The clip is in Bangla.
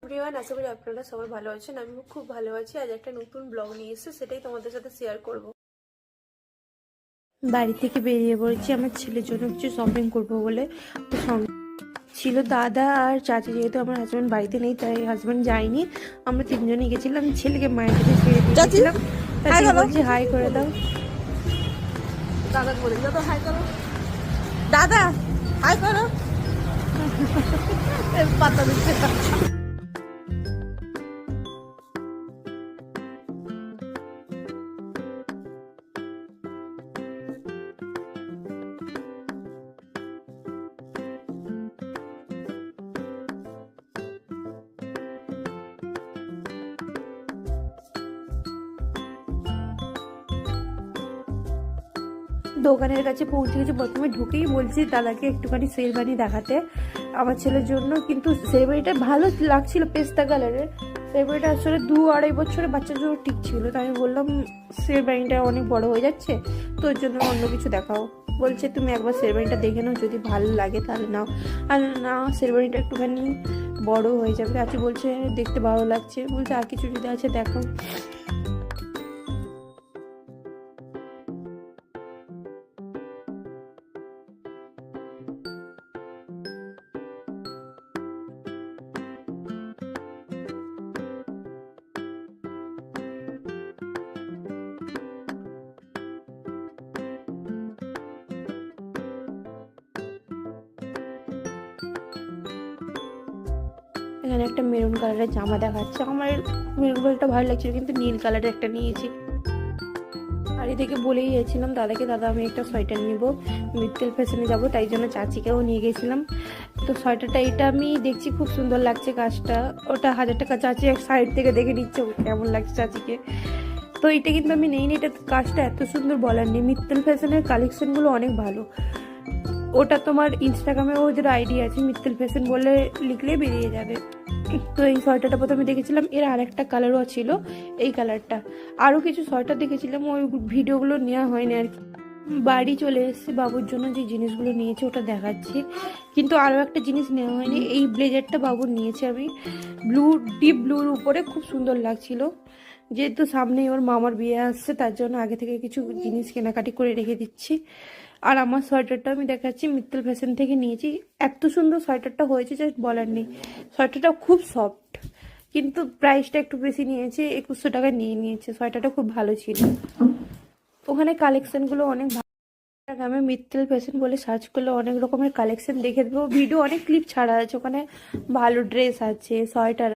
এভরিওয়ান, আশা করি আপনারা সবাই ভালো আছেন। আমি খুব ভালো আছি। আজ একটা নতুন ব্লগ নিয়ে এসেছি, সেটাই তোমাদের সাথে শেয়ার করব। বাড়ি থেকে বেরিয়ে পড়েছি আমার ছেলের জন্য কিছু শপিং করবো বলে। তো সঙ্গে ছিল দাদা আর চাচি, যেহেতু আমার হাজব্যান্ড বাড়িতে নেই তাই হাজব্যান্ড যায়নি, আমরা তিনজনই গেছিলাম। ছেলেকে মায়ের কাছে ছেড়ে দিয়েছিলাম। চাচি বলছি হাই করে দাও। দাদা বলে দাদা হাই করো, দাদা হাই করো। পাতা দিচ্ছে দোকানের কাছে পৌঁছে গেছি। প্রথমে ঢুকেই বলছি দাদাকে একটুখানি শেরবানি দেখাতে আমার ছেলের জন্য, কিন্তু শেরবানিটা ভালো লাগছিল, পেস্তা কালারের। শেরবানিটা আসলে 2-2.5 বছরের বাচ্চার জন্য ঠিক ছিল। তাই আমি বললাম শেরবানিটা অনেক বড় হয়ে যাচ্ছে, তোর জন্য অন্য কিছু দেখাও। বলছে তুমি একবার শেরবানিটা দেখে নাও, যদি ভালো লাগে তাহলে নাও। আর না, শেরবানিটা একটুখানি বড় হয়ে যাবে। আজকে বলছে দেখতে ভালো লাগছে, বলছে আর কিছু যদি আছে দেখো। এখানে একটা মেরুন কালারের জামা দেখাচ্ছে। আমার মেরুন কালারটা ভালো লাগছিল, কিন্তু নীল কালারের একটা নিয়েছি। আর এদিকে বলেই গেছিলাম দাদাকে, দাদা আমি একটা সোয়েটার নিব, মিত্তিল ফ্যাশনে যাব, তাই জন্য চাচিকেও নিয়ে গেছিলাম। তো সোয়েটারটা এটা আমি দেখছি খুব সুন্দর লাগছে কাজটা। ওটা 1000 টাকা। চাচি এক সাইড থেকে দেখে নিচ্ছে কেমন লাগছে চাচিকে। তো এটা কিন্তু আমি নেই নি, এটা কাজটা এত সুন্দর বলার নেই। মিত্তিল ফ্যাশনের কালেকশনগুলো অনেক ভালো। ওটা তোমার ইনস্টাগ্রামে ওদের আইডি আছে, মিত্তিল ফ্যাশন বলে লিখলেই বেরিয়ে যাবে। তো এই সোয়েটারটা প্রথমে দেখেছিলাম, এর আরেকটা কালারও ছিল, এই কালারটা। আরও কিছু সোয়েটার দেখেছিলাম, ওই ভিডিওগুলো নেওয়া হয়নি আর কি। বাড়ি চলে এসেছি, বাবুর জন্য যে জিনিসগুলো নিয়েছি ওটা দেখাচ্ছি। কিন্তু আরও একটা জিনিস নেওয়া হয়নি, এই ব্লেজারটা বাবুর নিয়েছি আমি, ব্লু, ডিপ ব্লুর উপরে, খুব সুন্দর লাগছিল। যেহেতু সামনেই ওর মামার বিয়ে আসছে, তার জন্য আগে থেকে কিছু জিনিস কেনাকাটি করে রেখে দিচ্ছি। আর আমার সোয়েটারটা আমি দেখাচ্ছি, মিত্তল ফ্যাশন থেকে নিয়েছি। এত সুন্দর সোয়েটারটা হয়েছে যে বলার নেই। সোয়েটারটা খুব সফট, কিন্তু প্রাইসটা একটু বেশি নিয়েছে, 2100 টাকা নিয়েছে। সোয়েটারটা খুব ভালো ছিল। ওখানে কালেকশনগুলো অনেক ভালো। আমি মিত্তল ফ্যাশন বলে সার্চ করলে অনেক রকমের কালেকশন দেখে দেবো। ভিডিও অনেক ক্লিপ ছাড়া আছে, ওখানে ভালো ড্রেস আছে, সোয়েটার